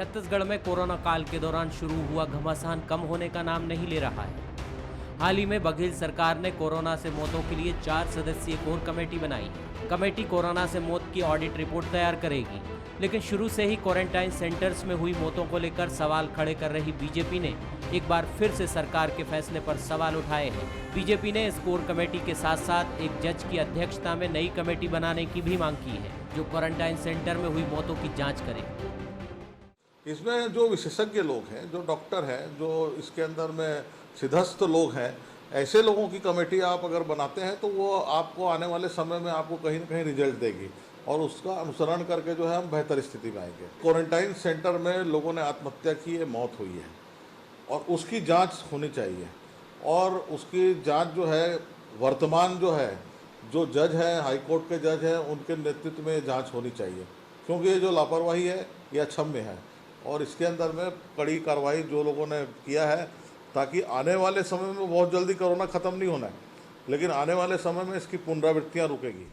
छत्तीसगढ़ में कोरोना काल के दौरान शुरू हुआ घमासान कम होने का नाम नहीं ले रहा है। हाल ही में बघेल सरकार ने कोरोना से मौतों के लिए 4 सदस्यीय कोर कमेटी बनाई। कमेटी कोरोना से मौत की ऑडिट रिपोर्ट तैयार करेगी, लेकिन शुरू से ही क्वारंटाइन सेंटर्स में हुई मौतों को लेकर सवाल खड़े कर रही बीजेपी ने एक बार फिर से सरकार के फैसले पर सवाल उठाए हैं। बीजेपी ने इस कोर कमेटी के साथ साथ एक जज की अध्यक्षता में नई कमेटी बनाने की भी मांग की है, जो क्वारंटाइन सेंटर में हुई मौतों की जाँच करे। इसमें जो विशेषज्ञ लोग हैं, जो डॉक्टर हैं, जो इसके अंदर में सिद्धस्थ लोग हैं, ऐसे लोगों की कमेटी आप अगर बनाते हैं तो वो आपको आने वाले समय में आपको कहीं ना कहीं रिजल्ट देगी और उसका अनुसरण करके जो है हम बेहतर स्थिति में आएंगे। क्वारंटाइन सेंटर में लोगों ने आत्महत्या की है, मौत हुई है और उसकी जांच होनी चाहिए और उसकी जांच जो है वर्तमान जो जज हैं, हाईकोर्ट के जज हैं, उनके नेतृत्व में जाँच होनी चाहिए, क्योंकि ये जो लापरवाही है ये अक्षम्य है और इसके अंदर में कड़ी कार्रवाई जो लोगों ने किया है, ताकि आने वाले समय में बहुत जल्दी कोरोना खत्म नहीं होना है, लेकिन आने वाले समय में इसकी पुनरावृत्तियां रुकेगी।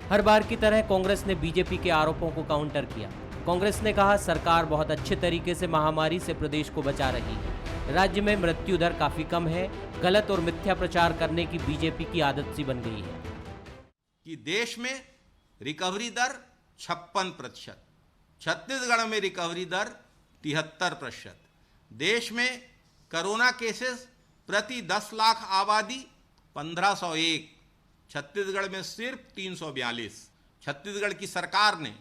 हर बार की तरह कांग्रेस ने बीजेपी के आरोपों को काउंटर किया। कांग्रेस ने कहा, सरकार बहुत अच्छे तरीके से महामारी से प्रदेश को बचा रही है। राज्य में मृत्यु दर काफी कम है। गलत और मिथ्या प्रचार करने की बीजेपी की आदत सी बन गई है कि देश में रिकवरी दर 56%, छत्तीसगढ़ में रिकवरी दर 73%, देश में कोरोना केसेस प्रति 10 लाख आबादी 1501, छत्तीसगढ़ में सिर्फ 342। छत्तीसगढ़ की सरकार ने,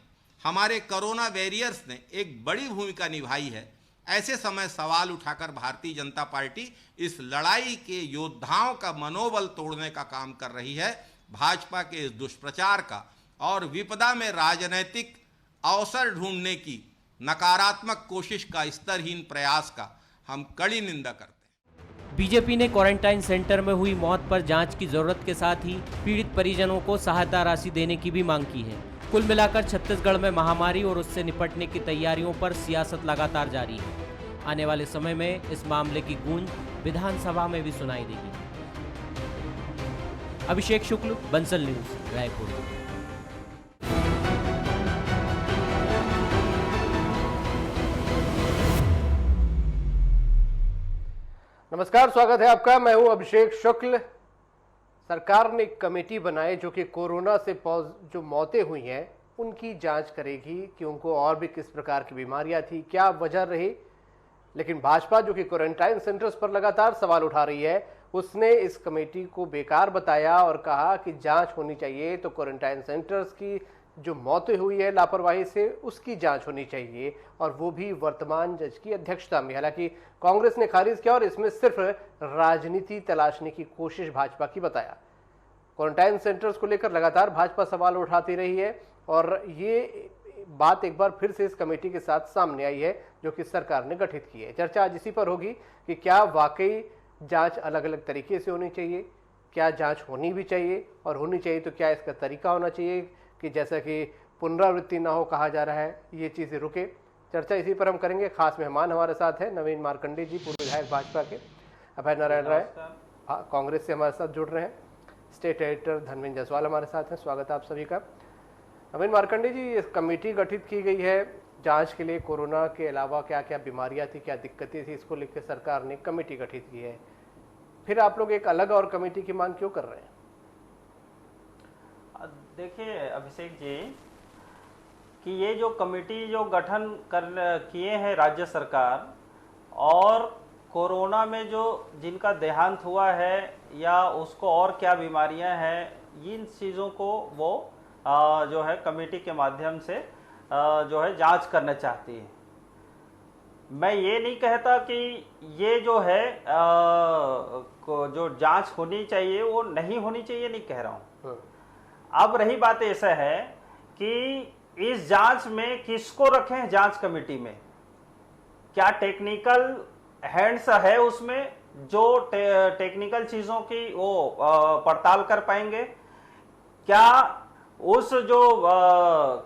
हमारे कोरोना वॉरियर्स ने एक बड़ी भूमिका निभाई है। ऐसे समय सवाल उठाकर भारतीय जनता पार्टी इस लड़ाई के योद्धाओं का मनोबल तोड़ने का काम कर रही है। भाजपा के इस दुष्प्रचार का और विपदा में राजनीतिक अवसर ढूंढने की नकारात्मक कोशिश का, स्तरहीन प्रयास का हम कड़ी निंदा करते हैं। बीजेपी ने क्वारंटाइन सेंटर में हुई मौत पर जांच की जरूरत के साथ ही पीड़ित परिजनों को सहायता राशि देने की भी मांग की है। कुल मिलाकर छत्तीसगढ़ में महामारी और उससे निपटने की तैयारियों पर सियासत लगातार जारी है। आने वाले समय में इस मामले की गूंज विधानसभा में भी सुनाई देगी। अभिषेक शुक्ल, बंसल न्यूज, रायपुर। नमस्कार, स्वागत है आपका। मैं हूं अभिषेक शुक्ल। सरकार ने एक कमेटी बनाई जो कि कोरोना से जो मौतें हुई हैं उनकी जांच करेगी कि उनको और भी किस प्रकार की बीमारियां थी, क्या वजह रही। लेकिन भाजपा जो कि क्वारंटाइन सेंटर्स पर लगातार सवाल उठा रही है, उसने इस कमेटी को बेकार बताया और कहा कि जांच होनी चाहिए तो क्वारंटाइन सेंटर्स की जो मौतें हुई है लापरवाही से उसकी जांच होनी चाहिए, और वो भी वर्तमान जज की अध्यक्षता में। हालांकि कांग्रेस ने खारिज किया और इसमें सिर्फ राजनीति तलाशने की कोशिश भाजपा की बताया। क्वारंटाइन सेंटर्स को लेकर लगातार भाजपा सवाल उठाती रही है और ये बात एक बार फिर से इस कमेटी के साथ सामने आई है जो कि सरकार ने गठित की है। चर्चा आज इसी पर होगी कि क्या वाकई जांच अलग अलग तरीके से होनी चाहिए, क्या जांच होनी भी चाहिए, और होनी चाहिए तो क्या इसका तरीका होना चाहिए कि जैसा कि पुनरावृत्ति ना हो कहा जा रहा है, ये चीज़ें रुके। चर्चा इसी पर हम करेंगे। खास मेहमान हमारे साथ हैं नवीन मार्कंडे जी, पूर्व विधायक भाजपा के, अभय नारायण राय कांग्रेस से हमारे साथ जुड़ रहे हैं, स्टेट एडिटर धर्मेंद्र जायसवाल हमारे साथ हैं। स्वागत है आप सभी का। नवीन मार्कंडे जी, इस कमेटी गठित की गई है जांच के लिए। कोरोना के अलावा क्या क्या बीमारियां थी, क्या दिक्कतें थी, इसको लेकर सरकार ने कमेटी गठित की है। फिर आप लोग एक अलग और कमेटी की मांग क्यों कर रहे हैं? देखिए अभिषेक जी, कि ये जो कमेटी जो गठन किए हैं राज्य सरकार, और कोरोना में जो जिनका देहांत हुआ है या उसको और क्या बीमारियां हैं, इन चीज़ों को वो जो है कमेटी के माध्यम से जो है जांच करना चाहती है। मैं ये नहीं कहता कि ये जो है जो जांच होनी चाहिए वो नहीं होनी चाहिए, नहीं कह रहा हूँ। अब रही बात ऐसा है कि इस जांच में किसको रखें जांच कमेटी में, क्या टेक्निकल हैंड्स है उसमें जो टेक्निकल चीज़ों की वो पड़ताल कर पाएंगे, क्या उस जो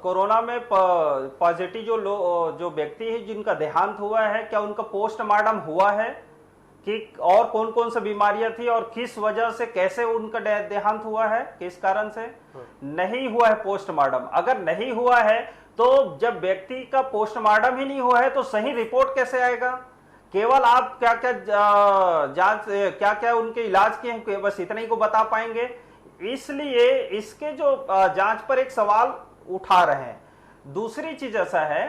कोरोना में पॉजिटिव जो व्यक्ति है जिनका देहांत हुआ है, क्या उनका पोस्टमार्टम हुआ है कि और कौन कौन सी बीमारियां थी और किस वजह से, कैसे उनका देहांत हुआ है, किस कारण से नहीं हुआ है पोस्टमार्टम। अगर नहीं हुआ है तो जब व्यक्ति का पोस्टमार्टम ही नहीं हुआ है तो सही रिपोर्ट कैसे आएगा? केवल आप क्या क्या जांच, क्या क्या उनके इलाज किए हैं, बस इतना ही को बता पाएंगे। इसलिए इसके जो जांच पर एक सवाल उठा रहे हैं। दूसरी चीज ऐसा है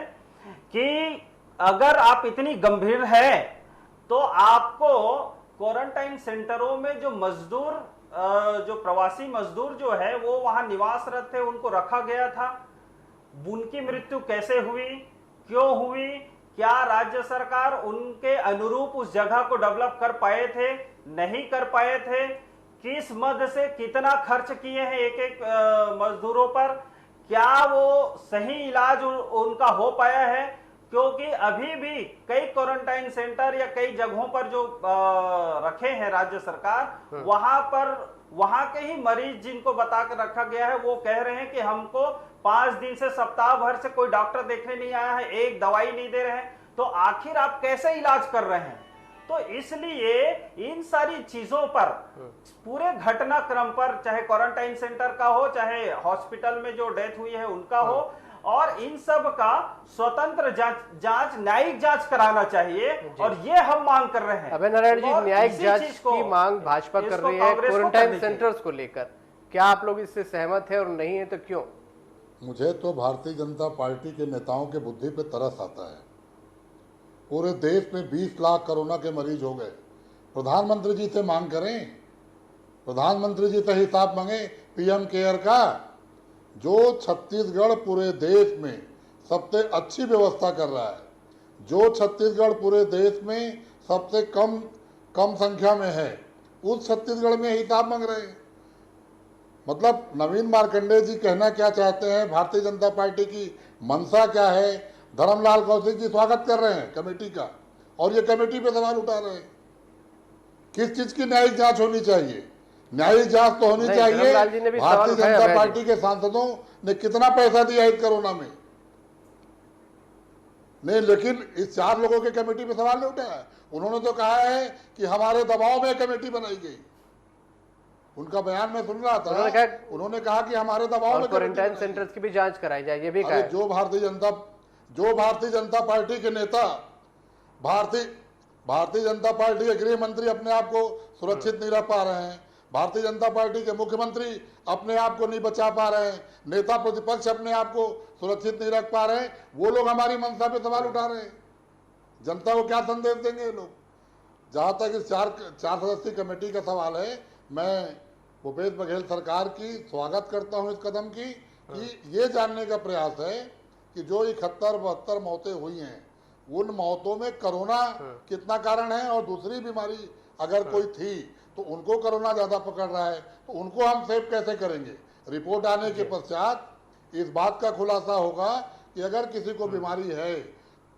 कि अगर आप इतनी गंभीर है तो आपको क्वारंटाइन सेंटरों में जो मजदूर, जो प्रवासी मजदूर जो है वो वहां निवासरत थे, उनको रखा गया था। उनकी मृत्यु कैसे हुई, क्यों हुई? क्या राज्य सरकार उनके अनुरूप उस जगह को डेवलप कर पाए थे, नहीं कर पाए थे? किस मद से कितना खर्च किए हैं एक एक मजदूरों पर? क्या वो सही इलाज उनका हो पाया है? क्योंकि अभी भी कई क्वारंटाइन सेंटर या कई जगहों पर जो रखे हैं राज्य सरकार, वहां के ही मरीज जिनको बता कर रखा गया है वो कह रहे हैं कि हमको 5 दिन से सप्ताह भर से कोई डॉक्टर देखने नहीं आया है, एक दवाई नहीं दे रहे हैं। तो आखिर आप कैसे इलाज कर रहे हैं? तो इसलिए इन सारी चीजों पर, पूरे घटनाक्रम पर, चाहे क्वारंटाइन सेंटर का हो, चाहे हॉस्पिटल में जो डेथ हुई है उनका हो, और इन सब का स्वतंत्र जांच, न्यायिक जांच कराना चाहिए। और ये हम मांग कर रहे हैं। अभय नारायण जी, न्यायिक जांच की मांग भाजपा कर रही है क्वारंटाइन सेंटर्स को लेकर, क्या आप लोग इससे सहमत है और नहीं है तो क्यों? मुझे तो भारतीय जनता पार्टी के नेताओं के बुद्धि पे तरस आता है। पूरे देश में 20 लाख कोरोना के मरीज हो गए। प्रधानमंत्री जी से मांग करें, प्रधानमंत्री जी से हिसाब मांगे पीएम केयर का। जो छत्तीसगढ़ पूरे देश में सबसे अच्छी व्यवस्था कर रहा है, जो छत्तीसगढ़ पूरे देश में सबसे कम संख्या में है, उस छत्तीसगढ़ में हिसाब मांग रहे हैं। मतलब नवीन मार्कंडेय जी कहना क्या चाहते हैं, भारतीय जनता पार्टी की मंशा क्या है? धर्मलाल कौशिक जी स्वागत कर रहे हैं कमेटी का, और ये कमेटी पे सवाल उठा रहे हैं। किस चीज की न्यायिक जांच होनी चाहिए? न्यायिक जांच तो होनी चाहिए। भारतीय जनता पार्टी के सांसदों ने कितना पैसा दिया इस कोरोना में? नहीं, लेकिन इस 4 लोगों के कमेटी पे सवाल नहीं उठाया। उन्होंने तो कहा है कि हमारे दबाव में कमेटी बनाई गई। उनका बयान में सुन रहा था, उन्होंने कहा कि हमारे दबाव में क्वारंटाइन सेंटर्स की भी जांच कराई जाए, ये भी कहा। जो भारतीय जनता पार्टी के नेता, भारतीय जनता पार्टी के गृह मंत्री अपने आप को सुरक्षित नहीं रख पा रहे हैं, भारतीय जनता पार्टी के मुख्यमंत्री अपने आप को नहीं बचा पा रहे हैं, नेता प्रतिपक्ष अपने आप को सुरक्षित नहीं रख पा रहे हैं, वो लोग हमारी मंशा पे सवाल उठा रहे हैं। जनता को क्या संदेश देंगे ये लोग? जहां तक इस 4 सदस्यीय कमेटी का सवाल है, मैं भूपेश बघेल सरकार की स्वागत करता हूं इस कदम की, कि ये जानने का प्रयास है कि जो 71-72 मौतें हुई हैं, उन मौतों में कोरोना कितना कारण है, और दूसरी बीमारी अगर कोई थी तो उनको कोरोना ज्यादा पकड़ रहा है, तो उनको हम सेव कैसे करेंगे? रिपोर्ट आने के पश्चात इस बात का खुलासा होगा कि अगर किसी को बीमारी है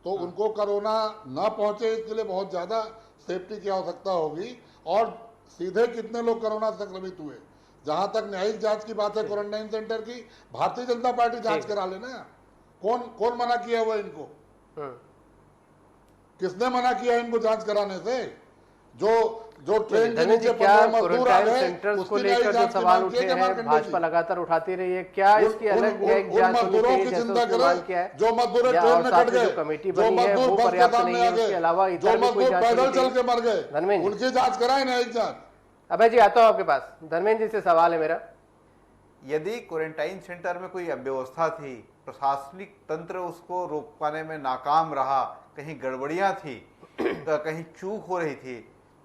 तो उनको कोरोना ना पहुंचे, इसके लिए बहुत ज्यादा सेफ्टी की आवश्यकता होगी। और सीधे कितने लोग कोरोना संक्रमित हुए? जहां तक न्यायिक जांच की बात है क्वारंटाइन सेंटर की, भारतीय जनता पार्टी जांच करा लेना। कौन मना किया हुआ इनको? किसने मना किया इनको जांच कराने से? जो ट्रेन के नीचे मजदूर आ गए, सेंटर्स को लेकर जो सवाल उठे हैं, भाजपा लगातार उठाती रही है, क्या इसकी अलग न्यायिक जांच होनी चाहिए जैसे सवाल किया है? जो मजदूर ट्रेन में कट गए, कमेटी बनी है वो पर्याप्त नहीं है, उसके अलावा जो मजदूर पैदल चल के मर गए, उनकी जांच कराए न्यायिक जांच। अभय जी, आता हूं आपके पास। धर्मेंद्र जी से सवाल है मेरा। यदि क्वारंटाइन सेंटर में कोई अव्यवस्था थी, प्रशासनिक तंत्र उसको रोक पाने में नाकाम रहा, कहीं गड़बड़ियां थी, कहीं चूक हो रही थी,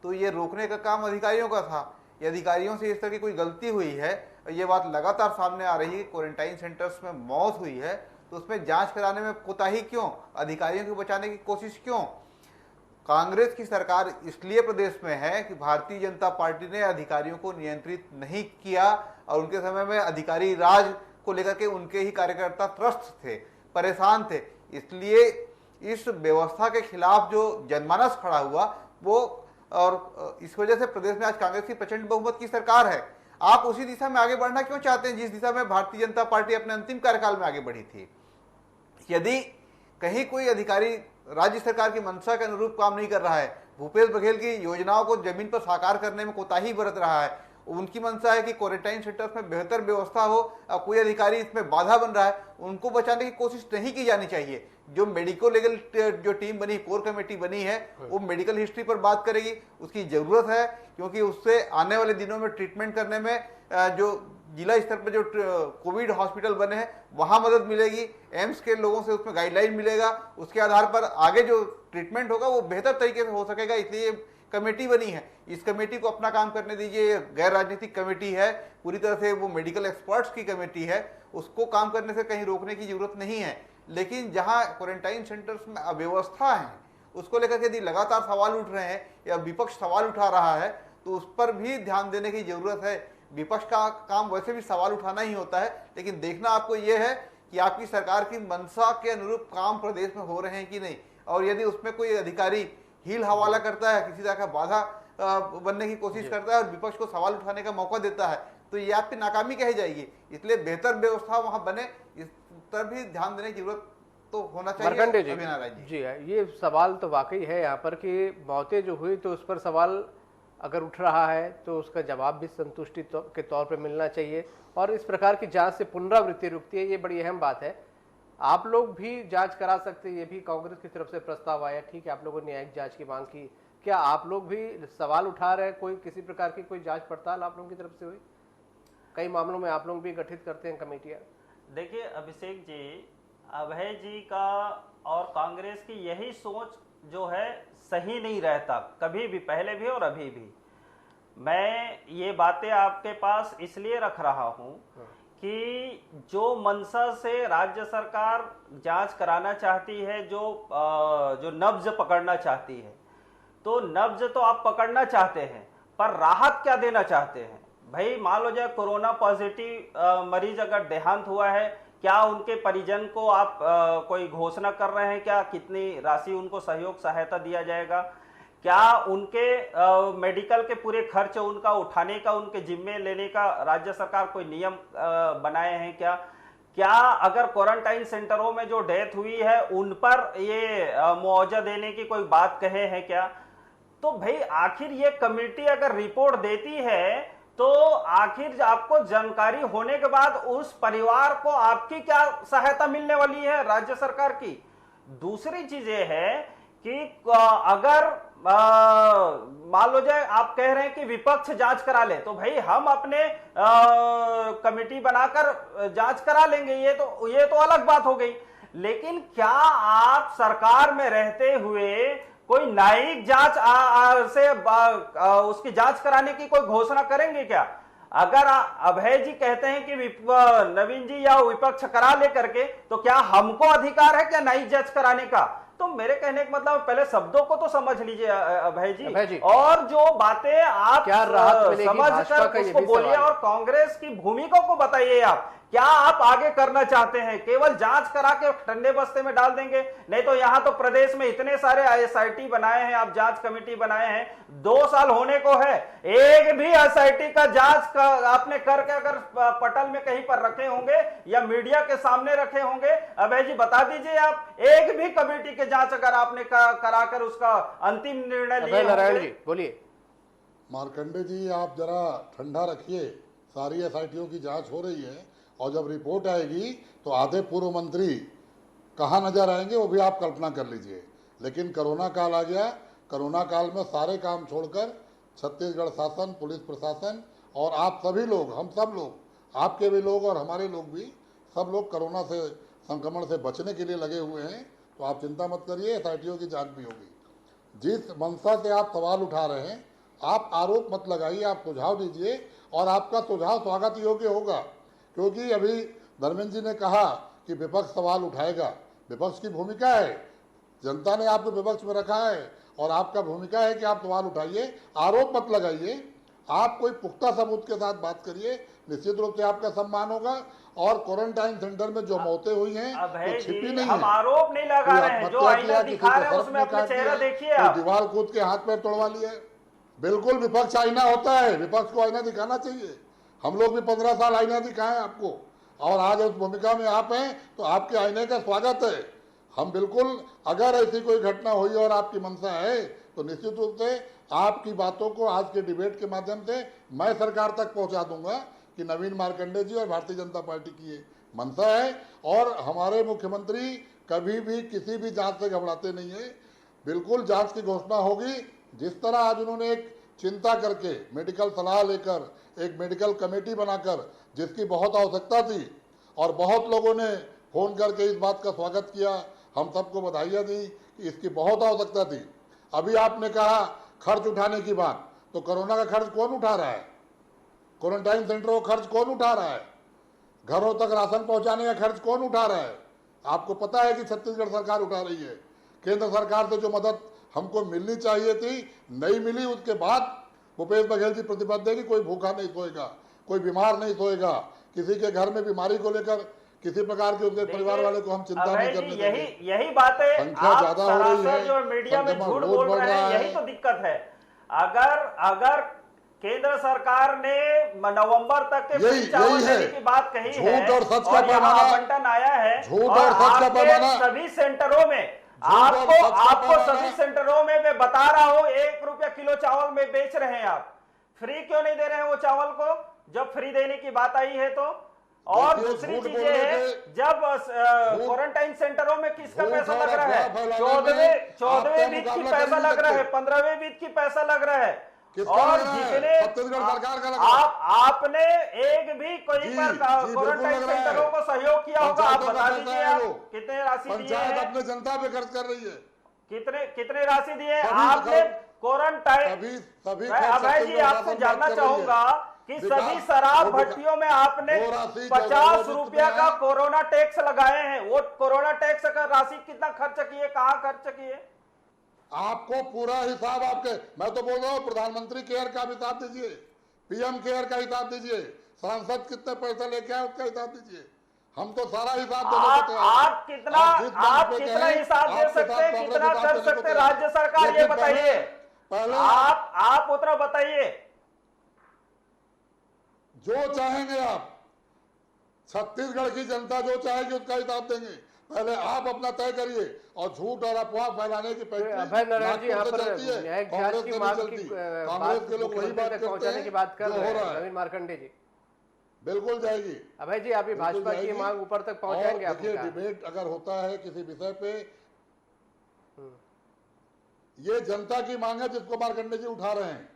तो ये रोकने का काम अधिकारियों का था। ये अधिकारियों से इस तरह की कोई गलती हुई है, और ये बात लगातार सामने आ रही है, क्वारंटाइन सेंटर्स में मौत हुई है, तो उसमें जांच कराने में कोताही क्यों? अधिकारियों को बचाने की कोशिश क्यों? कांग्रेस की सरकार इसलिए प्रदेश में है कि भारतीय जनता पार्टी ने अधिकारियों को नियंत्रित नहीं किया, और उनके समय में अधिकारी राज को लेकर के उनके ही कार्यकर्ता त्रस्त थे, परेशान थे। इसलिए इस व्यवस्था के खिलाफ जो जनमानस खड़ा हुआ वो, और इस वजह से प्रदेश में आज कांग्रेस की प्रचंड बहुमत की सरकार है। आप उसी दिशा में आगे बढ़ना क्यों चाहते हैं जिस दिशा में भारतीय जनता पार्टी अपने अंतिम कार्यकाल में आगे बढ़ी थी? यदि कहीं कोई अधिकारी राज्य सरकार की मंशा के अनुरूप काम नहीं कर रहा है, भूपेश बघेल की योजनाओं को जमीन पर साकार करने में कोताही बरत रहा है, उनकी मंशा है कि क्वारंटाइन सेंटर्स में बेहतर व्यवस्था हो, कोई अधिकारी इसमें बाधा बन रहा है, उनको बचाने की कोशिश नहीं की जानी चाहिए। जो मेडिको लीगल जो टीम बनी, कोर कमेटी बनी है, वो मेडिकल हिस्ट्री पर बात करेगी, उसकी जरूरत है, क्योंकि उससे आने वाले दिनों में ट्रीटमेंट करने में जो जिला स्तर पर जो कोविड हॉस्पिटल बने हैं वहां मदद मिलेगी, एम्स के लोगों से उसमें गाइडलाइन मिलेगा, उसके आधार पर आगे जो ट्रीटमेंट होगा वो बेहतर तरीके से हो सकेगा। इसलिए कमेटी बनी है, इस कमेटी को अपना काम करने दीजिए। गैर राजनीतिक कमेटी है, पूरी तरह से वो मेडिकल एक्सपर्ट्स की कमेटी है, उसको काम करने से कहीं रोकने की जरूरत नहीं है। लेकिन जहां क्वारंटाइन सेंटर्स में अव्यवस्था है, उसको लेकर के यदि लगातार सवाल उठ रहे हैं या विपक्ष सवाल उठा रहा है, तो उस पर भी ध्यान देने की जरूरत है। विपक्ष का काम वैसे भी सवाल उठाना ही होता है, लेकिन देखना आपको यह है कि आपकी सरकार की मंशा के अनुरूप काम प्रदेश में हो रहे हैं कि नहीं। और यदि उसमें कोई अधिकारी हील हवाला करता है, किसी तरह का बाधा बनने की कोशिश करता है और विपक्ष को सवाल उठाने का मौका देता है, तो ये आपकी नाकामी कही जाएगी। इसलिए बेहतर व्यवस्था वहां बने, इस पर भी ध्यान देने की जरूरत तो होना चाहिए। मरकंडे जी, अभिनव राय जी, ये सवाल तो वाकई है यहाँ पर कि मौतें जो हुई तो उस पर सवाल अगर उठ रहा है तो उसका जवाब भी संतुष्टि के तौर पर मिलना चाहिए, और इस प्रकार की जांच से पुनरावृत्ति रुकती है, ये बड़ी अहम बात है। आप लोग भी जांच करा सकते हैं, ये भी कांग्रेस की तरफ से प्रस्ताव आया, ठीक है, आप लोगों ने न्यायिक जांच की मांग की, क्या आप लोग भी सवाल उठा रहे हैं? कोई किसी प्रकार की कोई जांच पड़ताल आप लोगों की तरफ से हुई? कई मामलों में आप लोग भी गठित करते हैं कमेटियां। देखिए अभिषेक जी, अभय जी का और कांग्रेस की यही सोच जो है सही नहीं रहता, कभी भी, पहले भी और अभी भी। मैं ये बातें आपके पास इसलिए रख रहा हूं कि जो मंशा से राज्य सरकार जांच कराना चाहती है, जो नब्ज पकड़ना चाहती है, तो नब्ज तो आप पकड़ना चाहते हैं, पर राहत क्या देना चाहते हैं? भाई मान लो जाए कोरोना पॉजिटिव मरीज अगर देहांत हुआ है, क्या उनके परिजन को आप कोई घोषणा कर रहे हैं क्या? कितनी राशि उनको सहयोग सहायता दिया जाएगा? क्या उनके मेडिकल के पूरे खर्च उनका उठाने का, उनके जिम्मे लेने का राज्य सरकार कोई नियम बनाए हैं क्या? क्या अगर क्वारंटाइन सेंटरों में जो डेथ हुई है उन पर ये मुआवजा देने की कोई बात कहे हैं क्या? तो भाई आखिर ये कमेटी अगर रिपोर्ट देती है तो आखिर आपको जानकारी होने के बाद उस परिवार को आपकी क्या सहायता मिलने वाली है राज्य सरकार की? दूसरी चीज ये है कि अगर मान लो जाए आप कह रहे हैं कि विपक्ष जांच करा ले, तो भाई हम अपने कमेटी बनाकर जांच करा लेंगे, ये तो अलग बात हो गई। लेकिन क्या आप सरकार में रहते हुए कोई न्यायिक जांच से उसकी जांच कराने की कोई घोषणा करेंगे क्या? अगर अभय जी कहते हैं कि नवीन जी या विपक्ष करा ले करके, तो क्या हमको अधिकार है क्या न्यायिक जांच कराने का? तो मेरे कहने का मतलब पहले शब्दों को तो समझ लीजिए अभय जी, और जो बातें आप समझ कर उसको बोलिए, और कांग्रेस की भूमिका को बताइए। आप क्या आप आगे करना चाहते हैं? केवल जांच करा के ठंडे बस्ते में डाल देंगे? नहीं तो यहां तो प्रदेश में इतने सारे एसआईटी बनाए हैं, आप जांच कमेटी बनाए हैं, 2 साल होने को है, एक भी एसआईटी का जांच आपने करके अगर पटल में कहीं पर रखे होंगे या मीडिया के सामने रखे होंगे, अभय जी बता दीजिए आप, एक भी कमेटी के जांच अगर आपने कराकर उसका अंतिम निर्णय लिया? नारायण जी बोलिए। मार्कंडे जी, आप जरा ठंडा रखिए, सारी एसआईटीओं की जांच हो रही है, और जब रिपोर्ट आएगी तो आधे पूर्व मंत्री कहाँ नजर आएंगे वो भी आप कल्पना कर लीजिए। लेकिन कोरोना काल आ गया, कोरोना काल में सारे काम छोड़कर छत्तीसगढ़ शासन, पुलिस प्रशासन और आप सभी लोग, हम सब लोग, आपके भी लोग और हमारे लोग भी, सब लोग कोरोना से संक्रमण से बचने के लिए लगे हुए हैं। तो आप चिंता मत करिए, एसआईटीओ की जांच भी होगी। जिस मंशा से आप सवाल उठा रहे हैं, आप आरोप मत लगाइए, आप सुझाव दीजिए, और आपका सुझाव स्वागत योग्य होगा। क्योंकि अभी धर्मेंद्र जी ने कहा कि विपक्ष सवाल उठाएगा, विपक्ष की भूमिका है, जनता ने आपको विपक्ष में रखा है और आपका भूमिका है कि आप सवाल उठाइए, आरोप मत लगाइए, आप कोई पुख्ता सबूत के साथ बात करिए, निश्चित रूप से आपका सम्मान होगा। और क्वारंटाइन सेंटर में जो मौतें हुई हैं वो छिपी नहीं है, हम आरोप नहीं लगा रहे हैं, जो आईना दिखा रहे हैं उसमें अपना चेहरा देखिए आप, दीवार कूद के हाथ पैर तोड़वा लिया। बिल्कुल विपक्ष आईना होता है, विपक्ष को आईना दिखाना चाहिए। हम लोग भी 15 साल आईना दिखाएं आपको, और आज उस भूमिका में आप हैं तो आपके आईने का स्वागत है। हम बिल्कुल, अगर ऐसी कोई घटना हुई और आपकी मंशा है तो निश्चित रूप से आपकी बातों को आज के डिबेट के माध्यम से मैं सरकार तक पहुंचा दूंगा कि नवीन मार्कंडे जी और भारतीय जनता पार्टी की ये मंशा है। और हमारे मुख्यमंत्री कभी भी किसी भी जांच से घबराते नहीं है, बिल्कुल जांच की घोषणा होगी। जिस तरह आज उन्होंने एक चिंता करके मेडिकल सलाह लेकर एक मेडिकल कमेटी बनाकर, जिसकी बहुत आवश्यकता थी और बहुत लोगों ने फोन करके इस बात का स्वागत किया, हम सबको बधाइयाँ दी कि इसकी बहुत आवश्यकता थी। अभी आपने कहा खर्च उठाने की बात, तो कोरोना का खर्च कौन उठा रहा है? क्वारंटाइन सेंटरों का खर्च कौन उठा रहा है? घरों तक राशन पहुंचाने का खर्च कौन उठा रहा है? आपको पता है कि छत्तीसगढ़ सरकार उठा रही है। केंद्र सरकार से जो मदद हमको मिलनी चाहिए थी नहीं मिली, उसके बाद भूपेश बघेल जी प्रतिबद्ध है कि कोई भूखा नहीं सोएगा, कोई बीमार नहीं सोएगा, किसी के घर में बीमारी को लेकर किसी प्रकार के उनके परिवार वाले को हम चिंता नहीं करने देंगे। यही बातें संख्या आप ज्यादा हो रही है, जो मीडिया में संक्रमण झूठ रोज बोल बढ़ रहे रहा हैं, यही है। तो दिक्कत है। अगर केंद्र सरकार ने नवंबर तक के फ्री चावल देने की बात कही है झूठ और सच का और यहाँ पैमाना, आवंटन आया है, झूठ और और सच का आपके पैमाना, सभी सेंटरों में और सच का आपको पैमाना। सभी सेंटरों में मैं बता रहा हूँ 1 रुपया किलो चावल में बेच रहे हैं आप। फ्री क्यों नहीं दे रहे हैं वो चावल को, जब फ्री देने की बात आई है तो? और देखिए, दूसरी झूठ चीजें बोलने है, के- जब क्वारंटाइन सेंटरों में किसका झूठ पैसा और लग रहा अफवाह है? फैलाने 14वें में वीक आपका की मुकाबला पैसा कर नहीं लग रहा है, सकते। 15वें वीक की पैसा लग रहा है। किसका और लग रहा है? जितने छत्तीसगढ़ सरकार का लग रहा है। आपने एक भी कोई जी, पर जी, बिल्कुल क्वारंटाइन लग रहा है। सेंटरों को सहयोग किया होगा? आप पंचायतों का बता पैसा दीजिए, है आप वो। कितने राशि दिए पंचायत हैं? अपने जनता पे खर्च कर रही है। कितने राशि दिए सभी आपने खर्च- क्वारंटाइन? सभी मैं खर्च अभय जी छत्तीसगढ़ आपसे शासन जानना बात कर रही है। चाहूंगा कि विकास- सभी शराब वो विकास- भट्टियों में आपने वो राशि 50 जो रुपया का है, कोरोना टैक्स लगाए हैं। वो कोरोना टैक्स का राशि कितना खर्च किए, कहाँ खर्च किए? आपको पूरा हिसाब आपके, मैं तो बोल रहा हूँ प्रधानमंत्री केयर का हिसाब दीजिए, पीएम केयर का हिसाब दीजिए, सांसद कितने पैसे लेके आए उसका हिसाब दीजिए। हम तो सारा हिसाब देने को तैयार हैं। आप कितना हिसाब दे सकते हैं, कितना कर सकते हैं राज्य सरकार, ये बताइए। पहले आप उतना बताइए। जो चाहेंगे आप, छत्तीसगढ़ की जनता जो चाहेगी उसका हिसाब देंगे। पहले आप अपना तय करिए और झूठ और अफवाह फैलाने की अभय नारायण जी यहाँ पर न्यायिक जांच की मांग की कांग्रेस के लोग वही बात करते पहुंचाने की बात कर हैं जो रहे हो रहा हैं है। नवीन मार्कंडे जी। बिल्कुल जाएगी अभय जी, आप ये बिल्कुल भाजपा की जाएगी। मांग ऊपर तक पहुंचाएंगे? आप देखिए, डिबेट अगर होता है किसी विषय पे, ये जनता की मांग है जिसको मार्कंडे जी उठा रहे हैं।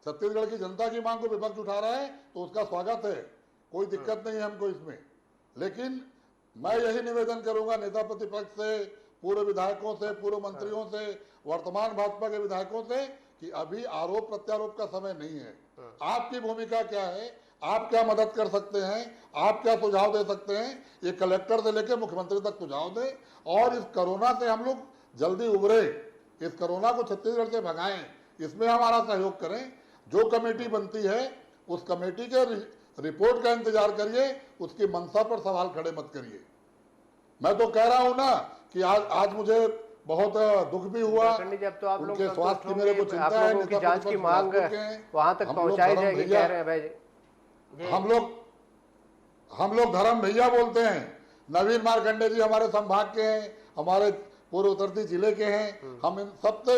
छत्तीसगढ़ की जनता की मांग को विपक्ष उठा रहा है तो उसका स्वागत है, कोई दिक्कत नहीं है हमको इसमें। लेकिन मैं यही निवेदन करूंगा नेता प्रतिपक्ष से, पूर्व विधायकों से, पूर्व मंत्रियों से, वर्तमान भाजपा के विधायकों से कि अभी आरोप प्रत्यारोप का समय नहीं है। आपकी भूमिका क्या है, आप क्या मदद कर सकते हैं, आप क्या सुझाव दे सकते हैं, ये कलेक्टर से लेकर मुख्यमंत्री तक सुझाव दें और इस कोरोना से हम लोग जल्दी उभरे, इस कोरोना को छत्तीसगढ़ से भगाएं, इसमें हमारा सहयोग करें। जो कमेटी बनती है उस कमेटी के रिपोर्ट का इंतजार करिए, उसकी मंशा पर सवाल खड़े मत करिए। मैं तो कह रहा हूं ना कि आज मुझे बहुत दुख भी हुआ, जब तो आप लोग उनके स्वास्थ्य की मेरे को चिंता है। आप लोगों की जांच की मांग वहां तक पहुंचाई जाएगी, कह रहे हैं अभय जी। हम लोग धर्म भैया बोलते हैं। नवीन मार्कंडे जी हमारे संभाग के हैं, हमारे पूर्वोत्तर जिले के हैं, हम इन सबसे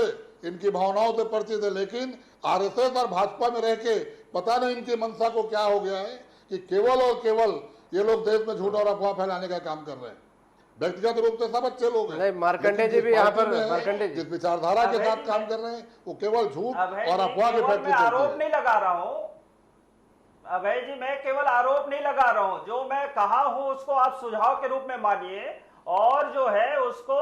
इनकी भावनाओं से परिचित है। लेकिन आरएसएस और भाजपा में रह के पता नहीं इनकी मंशा को क्या हो गया है कि केवल और केवल ये लोग देश में झूठ और अफवाह फैलाने का काम कर रहे हैं। व्यक्तिगत रूप से सब अच्छे लोग हैं, नहीं, मार्कंडे जी भी यहाँ पर मार्कंडे जी जिस विचारधारा के साथ काम कर रहे हैं वो केवल झूठ और अफवाह के फैक्ट्री मैं आरोप नहीं लगा रहा हूँ अभय जी, मैं केवल आरोप नहीं लगा रहा हूँ। जो मैं कहा हूँ उसको आप सुझाव के रूप में मानिए और जो है उसको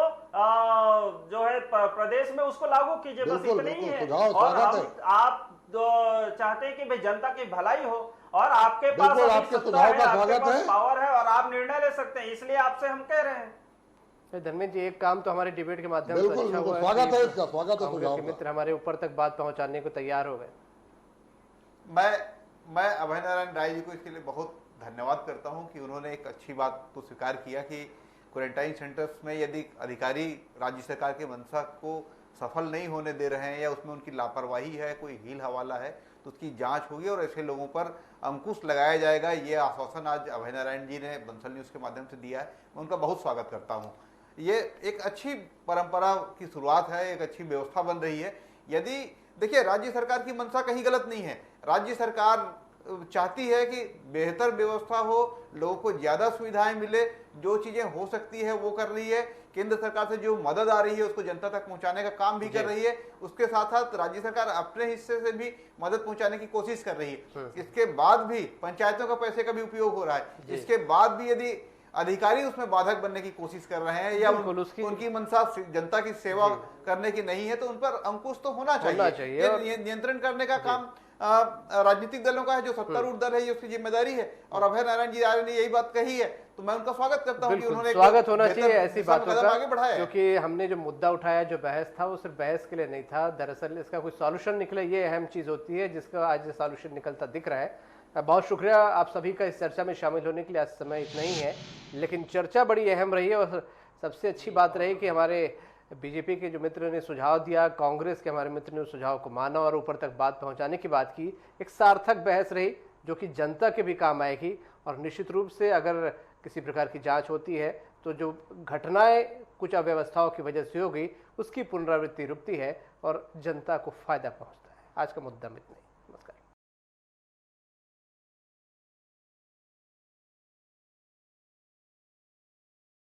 जो है प्रदेश में उसको लागू कीजिए, बस इतना ही है। और आप चाहते हैं कि भाई जनता की भलाई हो और आपके पास आपके सुझाव का स्वागत है, पावर है और आप निर्णय ले सकते हैं, इसलिए आपसे हम कह रहे हैं। धर्मेंद्र जी, एक काम तो हमारे डिबेट के माध्यम से बिल्कुल अच्छा हुआ, स्वागत है इसका, स्वागत है कांग्रेस सुझाव के का। मित्र हमारे ऊपर तक बात पहुंचाने को तैयार हो गए। मैं अभय नारायण राय जी को इसके लिए बहुत धन्यवाद करता हूं कि उन्होंने एक अच्छी बात तो स्वीकार किया कि क्वारंटाइन सेंटर्स में यदि अधिकारी राज्य सरकार के मंशा को सफल नहीं होने दे रहे हैं या उसमें उनकी लापरवाही है, कोई हील हवाला है, तो उसकी जांच होगी और ऐसे लोगों पर अंकुश लगाया जाएगा। ये आश्वासन आज अभय नारायण जी ने बंसल न्यूज़ के माध्यम से दिया है, मैं उनका बहुत स्वागत करता हूँ। ये एक अच्छी परंपरा की शुरुआत है, एक अच्छी व्यवस्था बन रही है। यदि देखिए, राज्य सरकार की मंशा कहीं गलत नहीं है। राज्य सरकार चाहती है कि बेहतर व्यवस्था हो, लोगों को ज्यादा सुविधाएं मिले, जो चीजें हो सकती है वो कर रही है। केंद्र सरकार से जो मदद आ रही है उसको जनता तक पहुंचाने का काम भी कर रही है। उसके साथ साथ राज्य सरकार अपने हिस्से से भी मदद पहुंचाने की कोशिश कर रही है। इसके बाद भी पंचायतों का पैसे का भी उपयोग हो रहा है। इसके बाद भी यदि अधिकारी उसमें बाधक बनने की कोशिश कर रहे हैं या उनकी मंशा जनता की सेवा करने की नहीं है, तो उन पर अंकुश तो होना चाहिए। नियंत्रण करने का काम राजनीतिक दलों का है, जो सत्तारूढ़ दल है, ये उसकी जिम्मेदारी है। और अभय नारायण जी आर्य ने यही बात कही है, तो मैं उनका स्वागत करता हूं कि उन्होंने स्वागत होना चाहिए ऐसी बातों का, आगे बढ़ाया। क्योंकि हमने जो मुद्दा उठाया, जो बहस था, वो सिर्फ बहस के लिए नहीं था। दरअसल इसका कोई सॉल्यूशन निकले, ये अहम चीज होती है, जिसका आज सॉल्यूशन निकलता दिख रहा है। बहुत शुक्रिया आप सभी का इस चर्चा में शामिल होने के लिए। आज समय इतना ही है, लेकिन चर्चा बड़ी अहम रही है। और सबसे अच्छी बात रही कि हमारे बीजेपी के जो मित्र ने सुझाव दिया, कांग्रेस के हमारे मित्र ने उस सुझाव को माना और ऊपर तक बात पहुंचाने की बात की। एक सार्थक बहस रही जो कि जनता के भी काम आएगी। और निश्चित रूप से अगर किसी प्रकार की जांच होती है तो जो घटनाएं कुछ अव्यवस्थाओं की वजह से हो गई, उसकी पुनरावृत्ति रुकती है और जनता को फायदा पहुंचता है। आज का मुद्दा में इतना ही।